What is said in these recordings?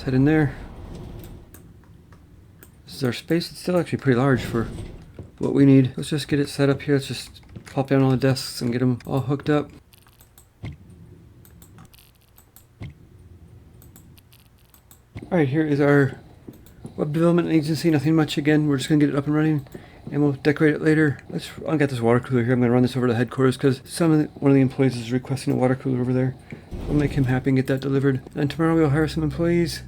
head in there. This is our space. It's still actually pretty large for what we need. Let's just get it set up here. Let's just pop down all the desks and get them all hooked up. Alright, here is our web development agency. Nothing much again. We're just going to get it up and running and we'll decorate it later. I'll get this water cooler here. I'm going to run this over to headquarters because one of the employees is requesting a water cooler over there. We'll make him happy and get that delivered. And tomorrow we'll hire some employees.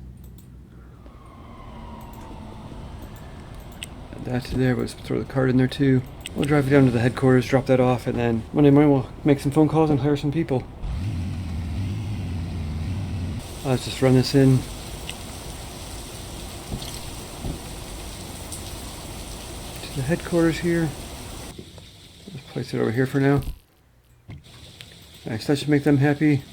Add that to there. We'll just throw the card in there too. We'll drive it down to the headquarters, drop that off, and then Monday morning we'll make some phone calls and hire some people. Let's just run this in. The headquarters here. Let's place it over here for now. Nice, that should make them happy.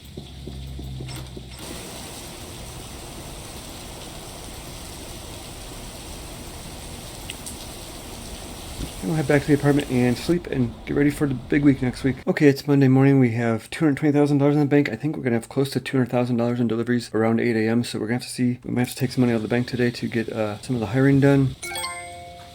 And we'll head back to the apartment and sleep and get ready for the big week next week. Okay, it's Monday morning. We have $220,000 in the bank. I think we're going to have close to $200,000 in deliveries around 8 a.m. So we're going to have to see. We might have to take some money out of the bank today to get some of the hiring done.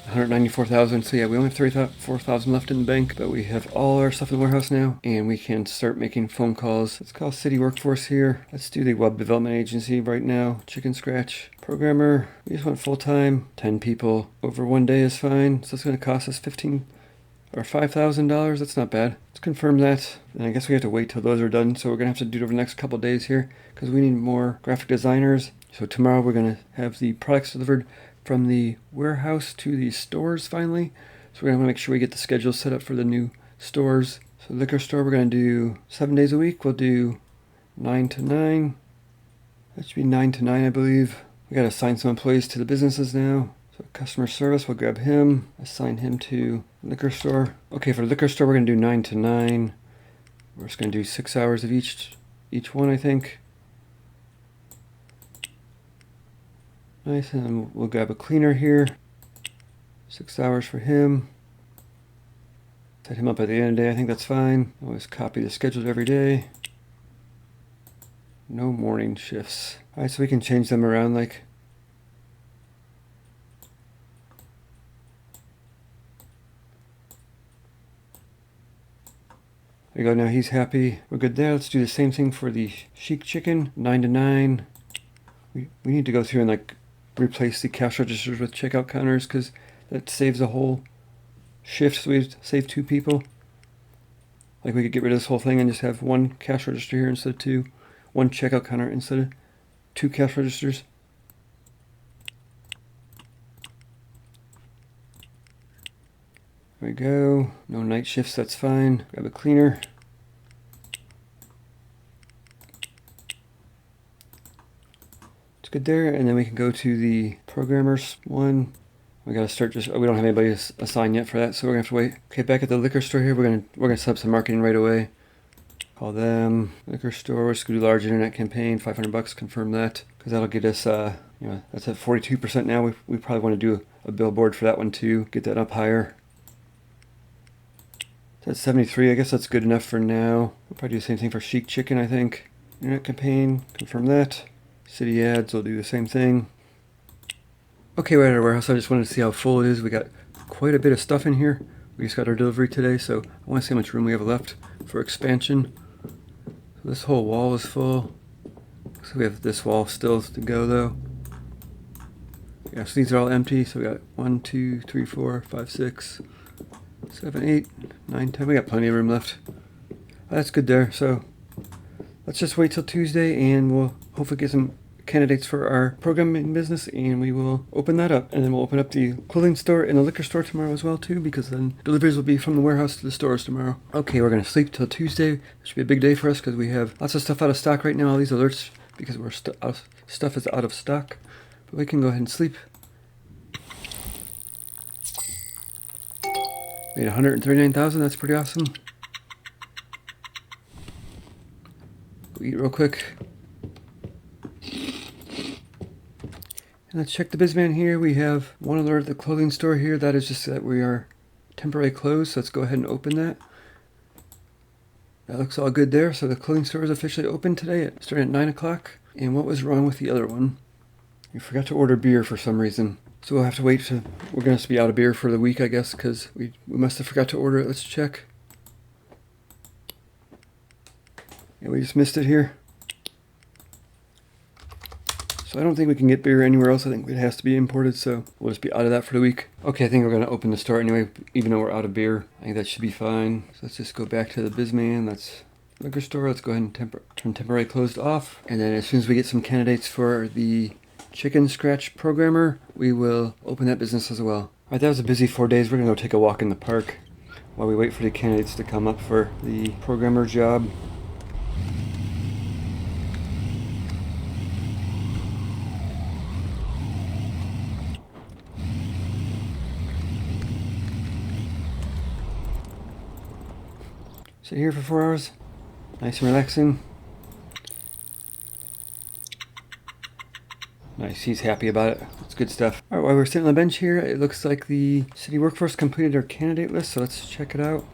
194,000. So yeah, we only have 34,000 left in the bank, but we have all our stuff in the warehouse now, and we can start making phone calls. Let's call City Workforce here. Let's do the web development agency right now. Chicken scratch programmer. We just want full time. 10 people over 1 day is fine. So it's going to cost us $5,000. That's not bad. Let's confirm that. And I guess we have to wait till those are done. So we're going to have to do it over the next couple of days here because we need more graphic designers. So tomorrow we're going to have the products delivered from the warehouse to the stores finally. So we're going to make sure we get the schedule set up for the new stores. So liquor store, we're going to do 7 days a week. We'll do 9 to 9. That should be 9 to 9, I believe. We got to assign some employees to the businesses now. So customer service, we'll grab him, assign him to liquor store. Okay, for liquor store, we're going to do 9 to 9. We're just going to do 6 hours of each one, I think. Nice, and we'll grab a cleaner here. 6 hours for him. Set him up at the end of the day. I think that's fine. Always copy the schedule every day. No morning shifts. Alright, so we can change them around like. There you go, now he's happy. We're good there. Let's do the same thing for the Chic Chicken. 9 to 9. We need to go through and like replace the cash registers with checkout counters because that saves a whole shift. So we've saved 2 people. Like we could get rid of this whole thing and just have 1 cash register here instead of 2. 1 checkout counter instead of 2 cash registers. There we go. No night shifts, that's fine. Grab a cleaner. Good there, and then we can go to the programmers one. We gotta start we don't have anybody assigned yet for that, so we're gonna have to wait. Okay, back at the liquor store here, we're gonna set up some marketing right away. Call them liquor store. We're just gonna do large internet campaign, $500. Confirm that because that'll get us. That's at 42% now. We probably want to do a billboard for that one too. Get that up higher. That's 73. I guess that's good enough for now. We'll probably do the same thing for Chic Chicken. I think internet campaign. Confirm that. City ads will do the same thing. Okay, we're at our warehouse. I just wanted to see how full it is. We got quite a bit of stuff in here. We just got our delivery today, so I want to see how much room we have left for expansion. So this whole wall is full. So we have this wall still to go though. Yeah, so these are all empty. So we got 1, 2, 3, 4, 5, 6, 7, 8, 9, 10. We got plenty of room left. That's good there. So let's just wait till Tuesday and we'll hopefully get some candidates for our programming business and we will open that up. And then we'll open up the clothing store and the liquor store tomorrow as well too, because then deliveries will be from the warehouse to the stores tomorrow. Okay, we're going to sleep till Tuesday. It should be a big day for us because we have lots of stuff out of stock right now. All these alerts because stuff is out of stock. But we can go ahead and sleep. Made 139,000. That's pretty awesome. Go eat real quick. And let's check the BizMan here. We have one alert at the clothing store here. That is just that we are temporarily closed. So let's go ahead and open that. That looks all good there. So the clothing store is officially open today. Starting at 9 o'clock. And what was wrong with the other one? We forgot to order beer for some reason. So we'll have to wait to... We're going to be out of beer for the week, I guess, because we must have forgot to order it. Let's check. Yeah, we just missed it here. So I don't think we can get beer anywhere else. I think it has to be imported, so we'll just be out of that for the week. Okay, I think we're going to open the store anyway, even though we're out of beer. I think that should be fine. So let's just go back to the Bizman. That's liquor store. Let's go ahead and turn temporary closed off. And then as soon as we get some candidates for the chicken scratch programmer, we will open that business as well. All right, that was a busy 4 days. We're going to go take a walk in the park while we wait for the candidates to come up for the programmer job. Sit here for 4 hours. Nice and relaxing. Nice, he's happy about it. That's good stuff. All right, while we're sitting on the bench here, it looks like the city workforce completed our candidate list, so let's check it out.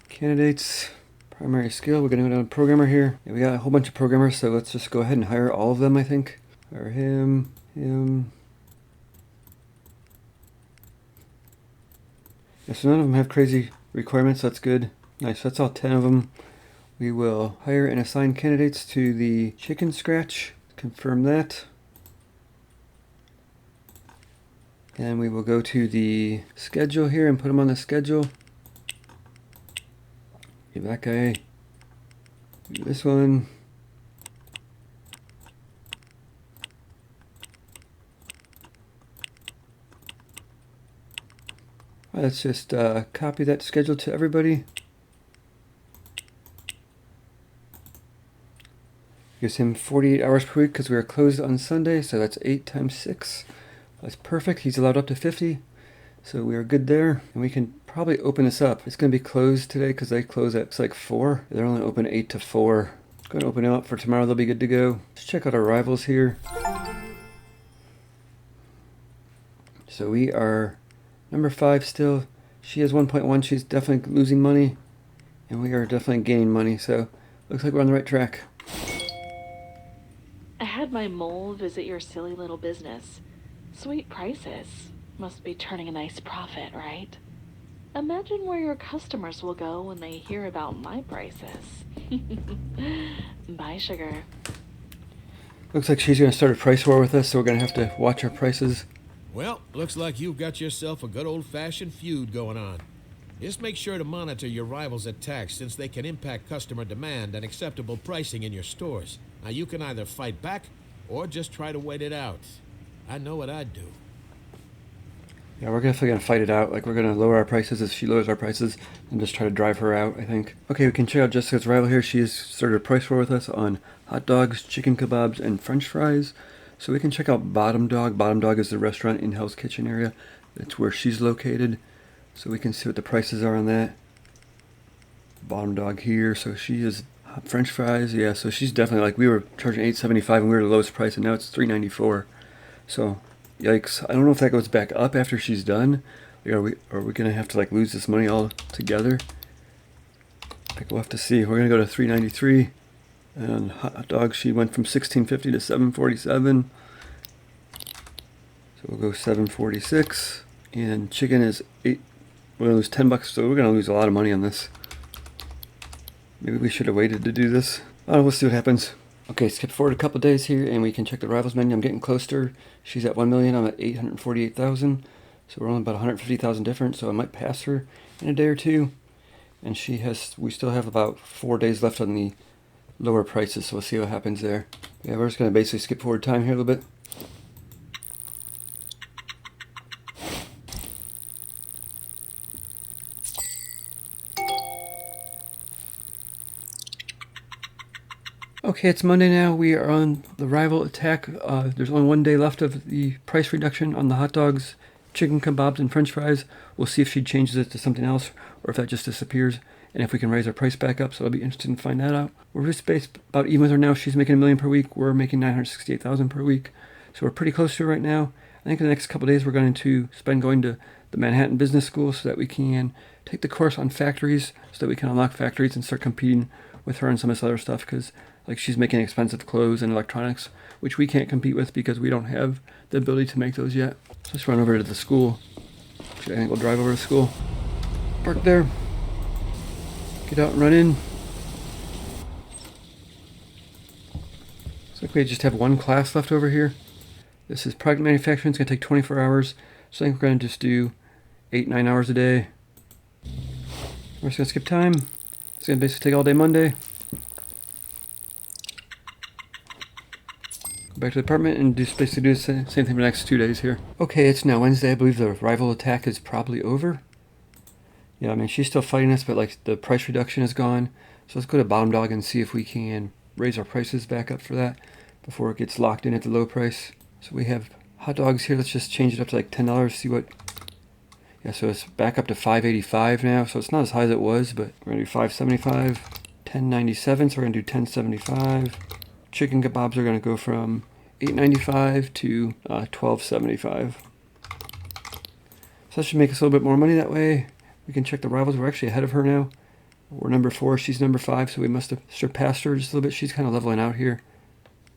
Candidates, primary skill, we're gonna go down to programmer here. Yeah, we got a whole bunch of programmers, so let's just go ahead and hire all of them, I think. Hire him. Yeah, so none of them have crazy requirements, that's good. Nice, that's all 10 of them. We will hire and assign candidates to the chicken scratch. Confirm that. And we will go to the schedule here and put them on the schedule. Give that guy this one. Let's just copy that schedule to everybody. Gives him 48 hours per week because we are closed on Sunday, so that's 8 times 6. That's perfect. He's allowed up to 50, so we are good there. And we can probably open this up. It's going to be closed today because they close at like 4. They're only open 8 to 4. Going to open them up for tomorrow. They'll be good to go. Let's check out our rivals here. So we are number 5 still. She has 1.1. She's definitely losing money, and we are definitely gaining money. So looks like we're on the right track. I had my mole visit your silly little business. Sweet prices. Must be turning a nice profit, right? Imagine where your customers will go when they hear about my prices. Bye, sugar. Looks like she's going to start a price war with us, so we're going to have to watch our prices. Well, looks like you've got yourself a good old-fashioned feud going on. Just make sure to monitor your rivals' attacks, since they can impact customer demand and acceptable pricing in your stores. Now, you can either fight back or just try to wait it out. I know what I'd do. Yeah, we're definitely going to fight it out. Like, we're going to lower our prices if she lowers our prices and just try to drive her out, I think. Okay, we can check out Jessica's rival here. She has started a price war with us on hot dogs, chicken kebabs, and french fries. So we can check out Bottom Dog. Bottom Dog is the restaurant in Hell's Kitchen area. That's where she's located. So we can see what the prices are on that. Bottom Dog here. So she is french fries. Yeah, so she's definitely, like, we were charging $8.75 and we were the lowest price, and now it's $3.94. So yikes. I don't know if that goes back up after she's done. Are we gonna have to like lose this money all together? I think we'll have to see. We're gonna go to $3.93, and hot dog, she went from $16.50 to $7.47. So we'll go $7.46, and chicken is $8. We're gonna lose $10, so we're gonna lose a lot of money on this. Maybe we should have waited to do this. Oh, we'll see what happens. Okay, skip forward a couple days here, and we can check the rivals menu. I'm getting closer. She's at 1 million. I'm at 848,000. So we're only about 150,000 different. So I might pass her in a day or two. And we still have about 4 days left on the lower prices. So we'll see what happens there. Yeah, we're just gonna basically skip forward time here a little bit. Okay, it's Monday now. We are on the rival attack. There's only 1 day left of the price reduction on the hot dogs, chicken kebabs, and french fries. We'll see if she changes it to something else or if that just disappears, and if we can raise our price back up. So I'll be interested in find that out. We're just based about even with her now. She's making $1 million per week. We're making 968,000 per week. So we're pretty close to her right now. I think in the next couple of days we're going to spend going to the Manhattan Business School so that we can take the course on factories, so that we can unlock factories and start competing with her on some of this other stuff, because Like she's making expensive clothes and electronics, which we can't compete with because we don't have the ability to make those yet. So let's run over to the school. Actually, I think we'll drive over to school. Park there. Get out and run in. Looks like we just have one class left over here. This is product manufacturing. It's going to take 24 hours. So I think we're going to just do 8-9 hours a day. We're just going to skip time. It's going to basically take all day Monday. Go back to the apartment and just basically do the same thing for the next 2 days here. Okay, it's now Wednesday. I believe the rival attack is probably over. Yeah, I mean, she's still fighting us, but like the price reduction is gone. So let's go to Bottom Dog and see if we can raise our prices back up for that before it gets locked in at the low price. So we have hot dogs here. Let's just change it up to like $10. See what. Yeah, so it's back up to $5.85 now. So it's not as high as it was, but we're gonna do $5.75, $10.97. So we're gonna do $10.75. Chicken kebabs are gonna go from $8.95 to $12.75. So that should make us a little bit more money that way. We can check the rivals. We're actually ahead of her now. We're number 4. She's number 5. So we must have surpassed her just a little bit. She's kind of leveling out here.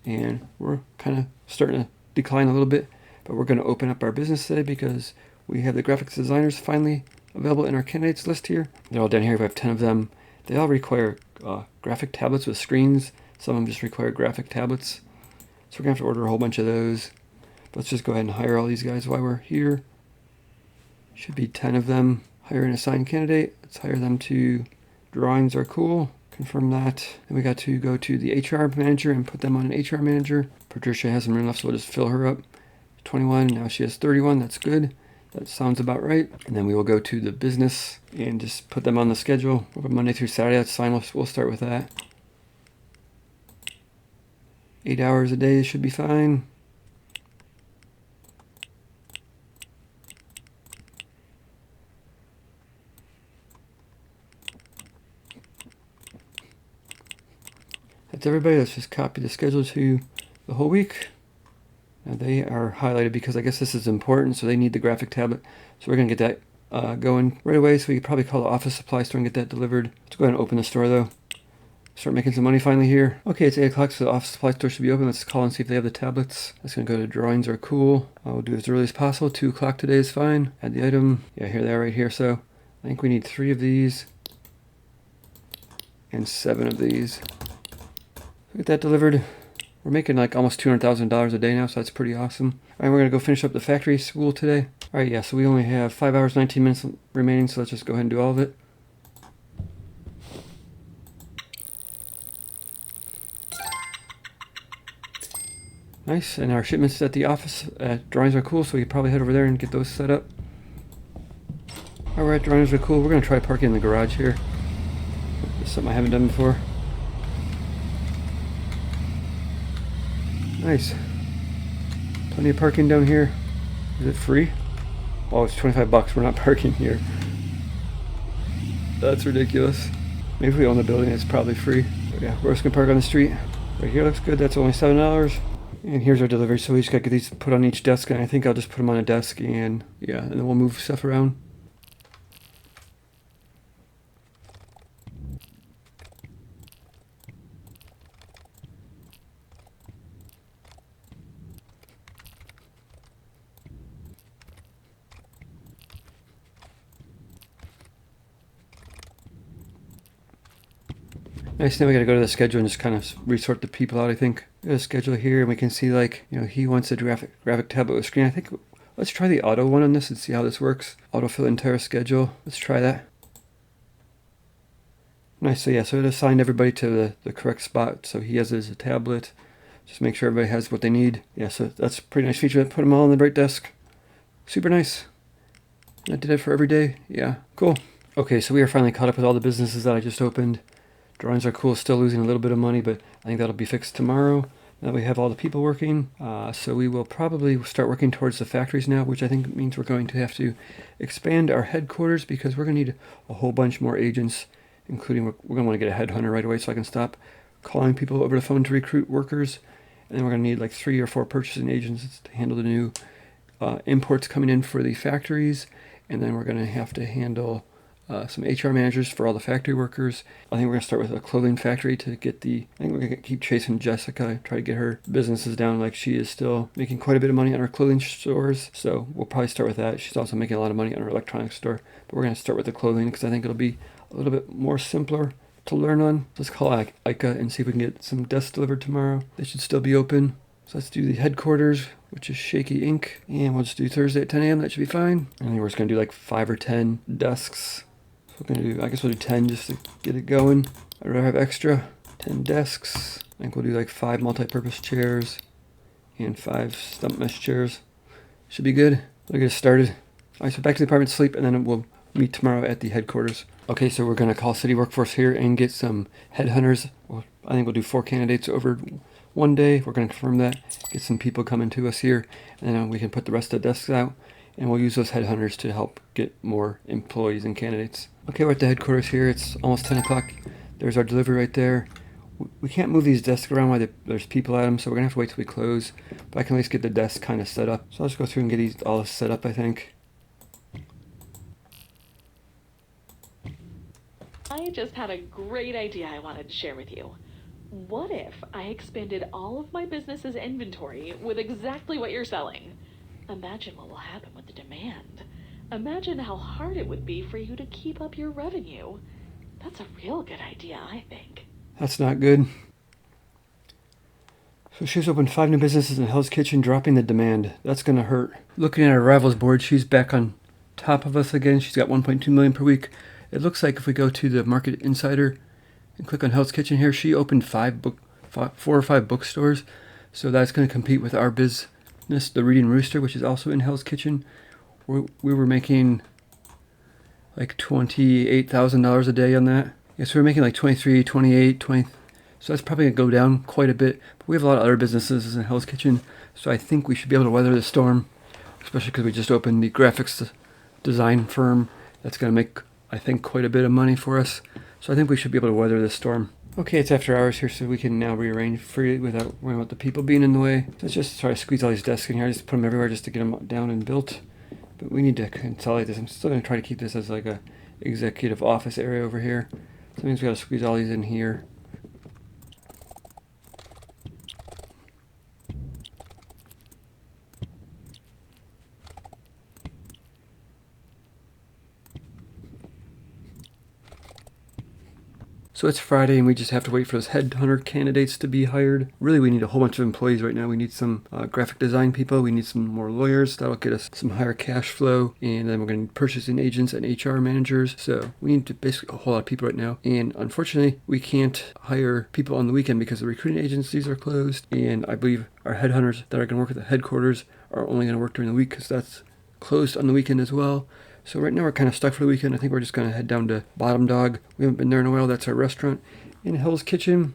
And we're kind of starting to decline a little bit. But we're going to open up our business today because we have the graphics designers finally available in our candidates list here. They're all down here. We have 10 of them. They all require graphic tablets with screens. Some of them just require graphic tablets. So we're going to have to order a whole bunch of those. But let's just go ahead and hire all these guys while we're here. Should be 10 of them. Hire an assigned candidate. Let's hire them to Drawings Are Cool. Confirm that. Then we got to go to the HR manager and put them on an HR manager. Patricia hasn't run enough, so we'll just fill her up. 21, now she has 31. That's good. That sounds about right. And then we will go to the business and just put them on the schedule. Monday through Saturday, that's fine. We'll start with that. 8 hours a day should be fine. That's everybody. Let's just copy the schedule to the whole week. Now they are highlighted because I guess this is important, so they need the graphic tablet. So we're going to get that going right away. So we could probably call the office supply store and get that delivered. Let's go ahead and open the store though. Start making some money finally here. Okay, it's 8 o'clock, so the office supply store should be open. Let's call and see if they have the tablets. That's going to go to Drawings Are Cool. We'll do as early as possible. 2 o'clock today is fine. Add the item. Yeah, here they are right here. So I think we need 3 of these and 7 of these. Get that delivered. We're making like almost $200,000 a day now, so that's pretty awesome. All right, we're going to go finish up the factory school today. All right, yeah, so we only have 5 hours, 19 minutes remaining, so let's just go ahead and do all of it. Nice, and our shipments at the office at Drawings Are Cool, so we can probably head over there and get those set up. All right, Drawings Are Cool. We're going to try parking in the garage here. This is something I haven't done before. Nice. Plenty of parking down here. Is it free? Oh, it's 25 bucks. We're not parking here. That's ridiculous. Maybe if we own the building, it's probably free. But yeah, we're just gonna park on the street. Right here looks good. That's only $7. And here's our delivery. So we just gotta get these put on each desk, and I think I'll just put them on a desk, and yeah, and then we'll move stuff around. Nice. Now we gotta go to the schedule and just kind of resort the people out, I think. Got a schedule here, and we can see, like, you know, he wants a graphic tablet with screen. I think let's try the auto one on this and see how this works. Autofill entire schedule. Let's try that. Nice. So yeah, so it assigned everybody to the correct spot. So he has his tablet. Just make sure everybody has what they need. Yeah, so that's a pretty nice feature. Put them all on the right desk. Super nice. I did it for every day. Yeah, cool. Okay, so we are finally caught up with all the businesses that I just opened. Drawings Are Cool, still losing a little bit of money, but I think that'll be fixed tomorrow. Now we have all the people working, so we will probably start working towards the factories now, which I think means we're going to have to expand our headquarters because we're going to need a whole bunch more agents, including we're going to want to get a headhunter right away so I can stop calling people over the phone to recruit workers. And then we're going to need like 3 or 4 purchasing agents to handle the new imports coming in for the factories. And then we're going to have to handle some HR managers for all the factory workers. I think we're gonna start with a clothing factory to get I think we're gonna keep chasing Jessica, try to get her businesses down. Like, she is still making quite a bit of money on her clothing stores, so we'll probably start with that. She's also making a lot of money on her electronics store, but we're gonna start with the clothing because I think it'll be a little bit more simpler to learn on. Let's call ICA and see if we can get some desks delivered tomorrow. They should still be open. So let's do the headquarters, which is Shaky Inc. And we'll just do Thursday at 10 a.m. That should be fine. I think we're just going to do like 5 or 10 desks. So we're going to do, I guess we'll do 10 just to get it going. I'd rather have extra. 10 desks. I think we'll do like 5 multi-purpose chairs and 5 stump mesh chairs. Should be good. We'll get started. All right, so back to the apartment to sleep, and then we'll meet tomorrow at the headquarters. Okay, so we're going to call City Workforce here and get some headhunters. Well, I think we'll do 4 candidates over one day. We're going to confirm that, get some people coming to us here, and then we can put the rest of the desks out, and we'll use those headhunters to help get more employees and candidates. Okay, we're at the headquarters here. It's almost 10 o'clock. There's our delivery right there. We can't move these desks around while there's people at them, so we're going to have to wait till we close, but I can at least get the desk kind of set up. So I'll just go through and get all this set up, I think. I just had a great idea I wanted to share with you. What if I expanded all of my business's inventory with exactly what you're selling? Imagine what will happen with the demand. Imagine how hard it would be for you to keep up your revenue. That's a real good idea, I think. That's not good. So she's opened 5 new businesses in Hell's Kitchen, dropping the demand. That's going to hurt. Looking at our rivals board, she's back on top of us again. She's got 1.2 million per week. It looks like if we go to the Market Insider and click on Hell's Kitchen here, she opened 4 or 5 bookstores. So that's going to compete with our business, the Reading Rooster, which is also in Hell's Kitchen. We were making like $28,000 a day on that. Yeah, so we're making like 23, 28, 20. So that's probably going to go down quite a bit. But we have a lot of other businesses in Hell's Kitchen. So I think we should be able to weather the storm, especially because we just opened the graphics design firm. That's going to make, I think, quite a bit of money for us. So I think we should be able to weather this storm. Okay, it's after hours here, so we can now rearrange freely without worrying about the people being in the way. So let's just try to squeeze all these desks in here. I just put them everywhere just to get them down and built. But we need to consolidate this. I'm still going to try to keep this as like a executive office area over here. So that means we got to squeeze all these in here. So it's Friday and we just have to wait for those headhunter candidates to be hired. Really, we need a whole bunch of employees right now. We need some graphic design people. We need some more lawyers. That'll get us some higher cash flow. And then we're going to need purchasing agents and HR managers. So we need to basically a whole lot of people right now. And unfortunately, we can't hire people on the weekend because the recruiting agencies are closed. And I believe our headhunters that are going to work at the headquarters are only going to work during the week because that's closed on the weekend as well. So right now we're kind of stuck for the weekend. I think we're just going to head down to Bottom Dog. We haven't been there in a while. That's our restaurant in Hell's Kitchen.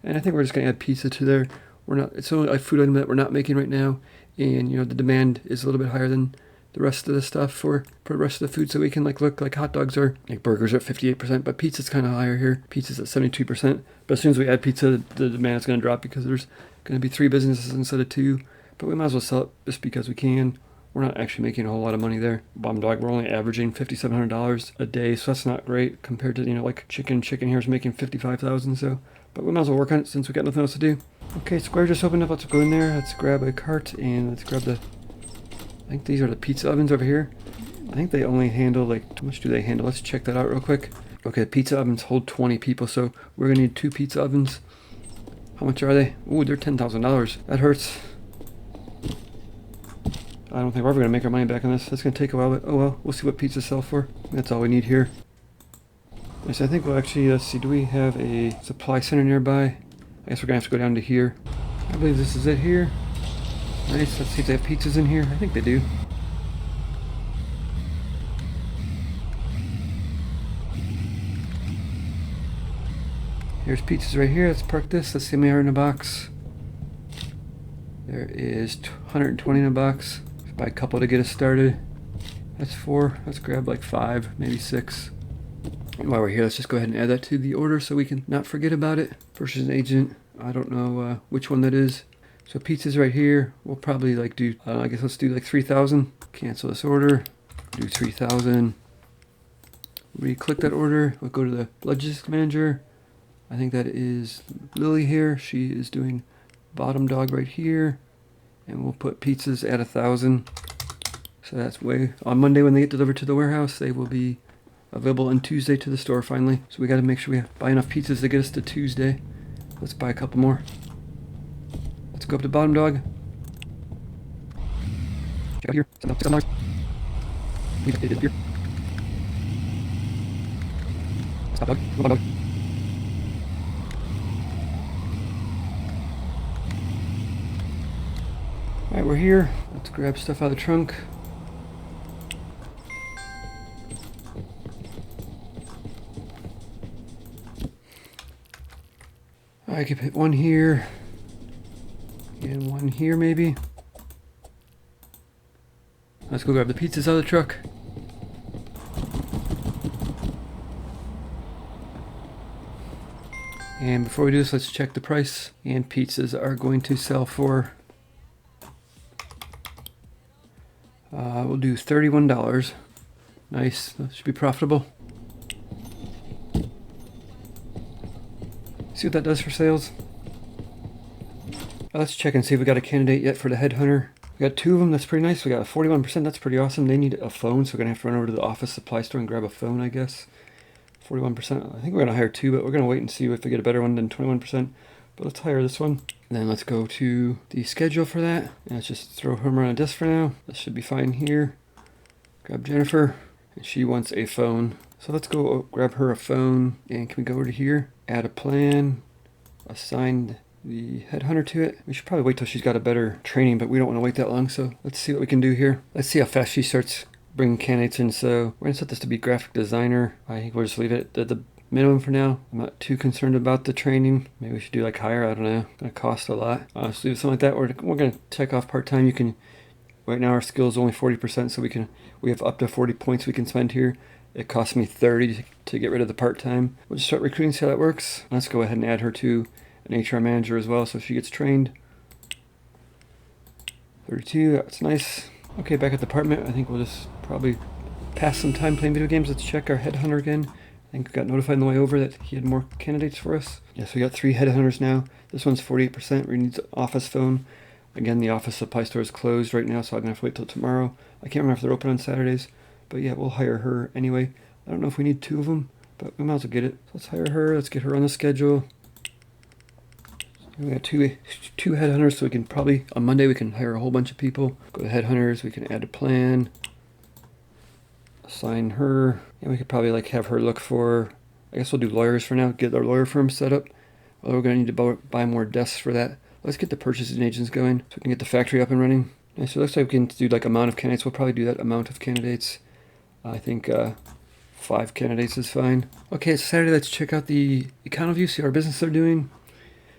And I think we're just going to add pizza to there. It's only a food item that we're not making right now. And, you know, the demand is a little bit higher than the rest of the stuff for the rest of the food. So we can look like hot dogs are, like burgers are at 58%, but pizza's kind of higher here. Pizza's at 72%. But as soon as we add pizza, the demand is going to drop because there's going to be 3 businesses instead of 2. But we might as well sell it just because we can. We're not actually making a whole lot of money there. Bottom Dog, we're only averaging $5,700 a day, so that's not great compared to, you know, like Chicken here is making $55,000, so. But we might as well work on it since we got nothing else to do. Okay, Square just opened up. Let's go in there. Let's grab a cart and let's grab I think these are the pizza ovens over here. I think they only handle, like, how much do they handle? Let's check that out real quick. Okay, pizza ovens hold 20 people, so we're going to need 2 pizza ovens. How much are they? Ooh, they're $10,000. That hurts. I don't think we're ever going to make our money back on this. That's going to take a while, but oh well. We'll see what pizzas sell for. That's all we need here. Yes, I think we'll actually, let's see, do we have a supply center nearby? I guess we're going to have to go down to here. I believe this is it here. Nice, let's see if they have pizzas in here. I think they do. Here's pizzas right here. Let's park this. Let's see how many are in a box. There is 120 in a box. Buy a couple to get us started. That's 4. Let's grab like 5, maybe 6. And while we're here, let's just go ahead and add that to the order so we can not forget about it. Purchase agent. I don't know which one that is. So pizza's right here. We'll probably like do, I guess let's do like 3,000. Cancel this order. Do 3,000. We click that order. We'll go to the logistics manager. I think that is Lily here. She is doing bottom dog right here. And we'll put pizzas at 1,000. So that's way on Monday when they get delivered to the warehouse, they will be available on Tuesday to the store finally. So we got to make sure we buy enough pizzas to get us to Tuesday. Let's buy a couple more. Let's go up to bottom dog. Check out here. $6. It is here. Stop dog. Go bottom dog. Alright, we're here. Let's grab stuff out of the trunk. I could hit one here. And one here maybe. Let's go grab the pizzas out of the truck. And before we do this, let's check the price. And pizzas are going to sell for we'll do $31. Nice. That should be profitable. See what that does for sales. Let's check and see if we got a candidate yet for the headhunter. We got 2 of them. That's pretty nice. We got a 41%. That's pretty awesome. They need a phone, so we're gonna have to run over to the office supply store and grab a phone, I guess. 41%. I think we're gonna hire 2, but we're gonna wait and see if we get a better one than 21%. But let's hire this one. And then let's go to the schedule for that. And let's just throw her on a desk for now. That should be fine here. Grab Jennifer. And she wants a phone. So let's go grab her a phone. And can we go over to here? Add a plan. Assign the headhunter to it. We should probably wait till she's got a better training, but we don't want to wait that long. So let's see what we can do here. Let's see how fast she starts bringing candidates in. So we're going to set this to be graphic designer. I think we'll just leave it at the minimum for now. I'm not too concerned about the training. Maybe we should do like higher. I don't know. It's going to cost a lot. So do something like that. We're going to check off part-time. You can, right now our skill is only 40%, so we have up to 40 points we can spend here. It cost me 30 to get rid of the part-time. We'll just start recruiting, see how that works. Let's go ahead and add her to an HR manager as well, so she gets trained. 32, that's nice. Okay, back at the apartment. I think we'll just probably pass some time playing video games. Let's check our headhunter again. I think we got notified on the way over that he had more candidates for us. Yes, we got 3 headhunters now. This one's 48%. We need an office phone. Again, the office supply store is closed right now, so I'm gonna have to wait till tomorrow. I can't remember if they're open on Saturdays, but yeah, we'll hire her anyway. I don't know if we need 2 of them, but we might as well get it. So let's hire her. Let's get her on the schedule. We got two headhunters, so we can probably on Monday we can hire a whole bunch of people. Go to headhunters. We can add a plan. Assign her. And we could probably like have her look for. I guess we'll do lawyers for now. Get our lawyer firm set up. Well, we're gonna need to buy more desks for that. Let's get the purchasing agents going so we can get the factory up and running. And so it looks like we can do like amount of candidates. We'll probably do that amount of candidates. I think 5 candidates is fine. Okay, it's Saturday. Let's check out the Econoview. See how our business are doing.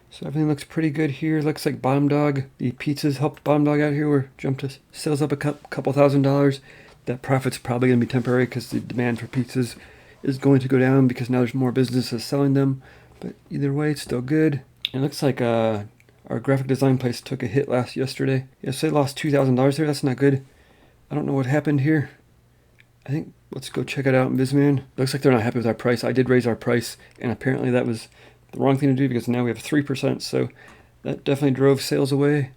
So everything looks pretty good here. Looks like Bottom Dog, the pizzas helped Bottom Dog out here. We're jumped to sales up a couple $1,000s. That profit's probably going to be temporary because the demand for pizzas is going to go down because now there's more businesses selling them. But either way, it's still good. And it looks like our graphic design place took a hit yesterday. Yes, they lost $2,000 there. That's not good. I don't know what happened here. I think let's go check it out in BizMan. Looks like they're not happy with our price. I did raise our price, and apparently that was the wrong thing to do because now we have 3%, so that definitely drove sales away.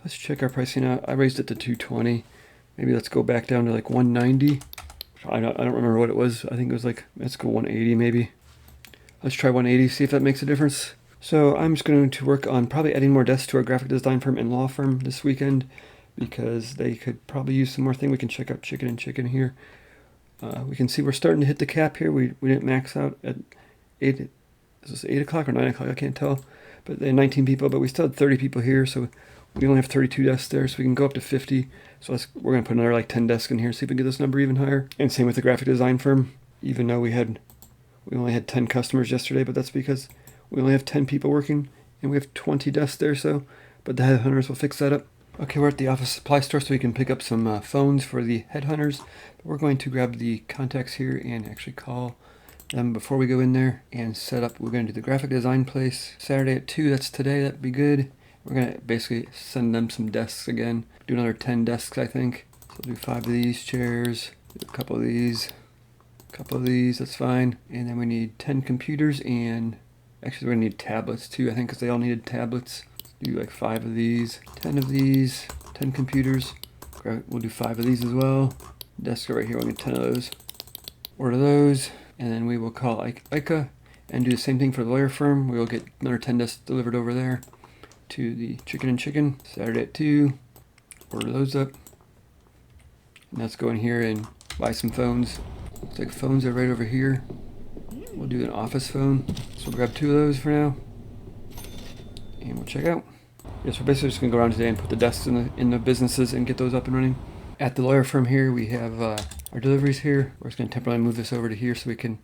Let's check our pricing out. I raised it to 220. Maybe let's go back down to like 190. I don't remember what it was. I think it was like, let's go 180 maybe. Let's try 180, see if that makes a difference. So I'm just going to work on probably adding more desks to our graphic design firm and law firm this weekend because they could probably use some more thing. We can check out Chicken and Chicken here. We can see we're starting to hit the cap here. We didn't max out at 8. Is this 8 o'clock or 9 o'clock? I can't tell. But they had 19 people, but we still had 30 people here, so we only have 32 desks there, so we can go up to 50. So we're going to put another like 10 desks in here, see if we can get this number even higher. And same with the graphic design firm, even though we only had 10 customers yesterday, but that's because we only have 10 people working, and we have 20 desks there, so, but the headhunters will fix that up. Okay, we're at the office supply store, so we can pick up some phones for the headhunters. But we're going to grab the contacts here and actually call them before we go in there and set up. We're going to do the graphic design place Saturday at 2. That's today. That'd be good. We're going to basically send them some desks again. Do another 10 desks, I think. So we'll do 5 of these chairs, do a couple of these, a couple of these, that's fine. And then we need 10 computers, and actually we're gonna need tablets too, I think, because they all needed tablets. Do like 5 of these, 10 of these, 10 computers. We'll do 5 of these as well. Desk right here, we'll get 10 of those. Order those, and then we will call ICA and do the same thing for the lawyer firm. We will get another 10 desks delivered over there to the Chicken and Chicken Saturday at 2. Order those up. And let's go in here and buy some phones. Looks like phones are right over here. We'll do an office phone. So we'll grab 2 of those for now. And we'll check out. Yes, we're basically just gonna go around today and put the desks in the businesses and get those up and running. At the lawyer firm here, we have our deliveries here. We're just gonna temporarily move this over to here so we can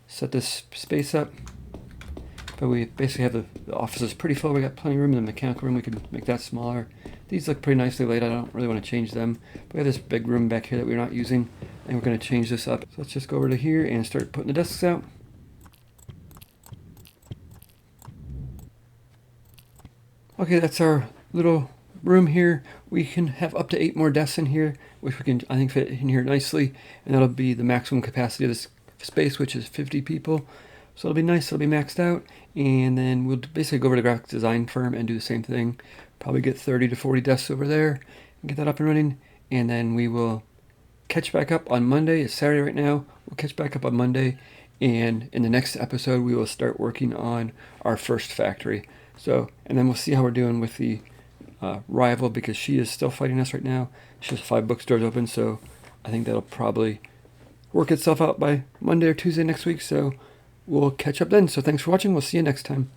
set this space up. But we basically have the office is pretty full. We got plenty of room in the mechanical room. We can make that smaller. These look pretty nicely laid. I don't really want to change them. But we have this big room back here that we're not using, and we're going to change this up. So let's just go over to here and start putting the desks out. Okay, that's our little room here. We can have up to 8 more desks in here, which we can, I think, fit in here nicely. And that'll be the maximum capacity of this space, which is 50 people. So it'll be nice, it'll be maxed out. And then we'll basically go over to the graphic design firm and do the same thing. Probably get 30 to 40 desks over there and get that up and running. And then we will catch back up on Monday. It's Saturday right now. We'll catch back up on Monday. And in the next episode, we will start working on our first factory. So, and then we'll see how we're doing with the rival, because she is still fighting us right now. She has 5 bookstores open, so I think that'll probably work itself out by Monday or Tuesday next week. So we'll catch up then. So thanks for watching. We'll see you next time.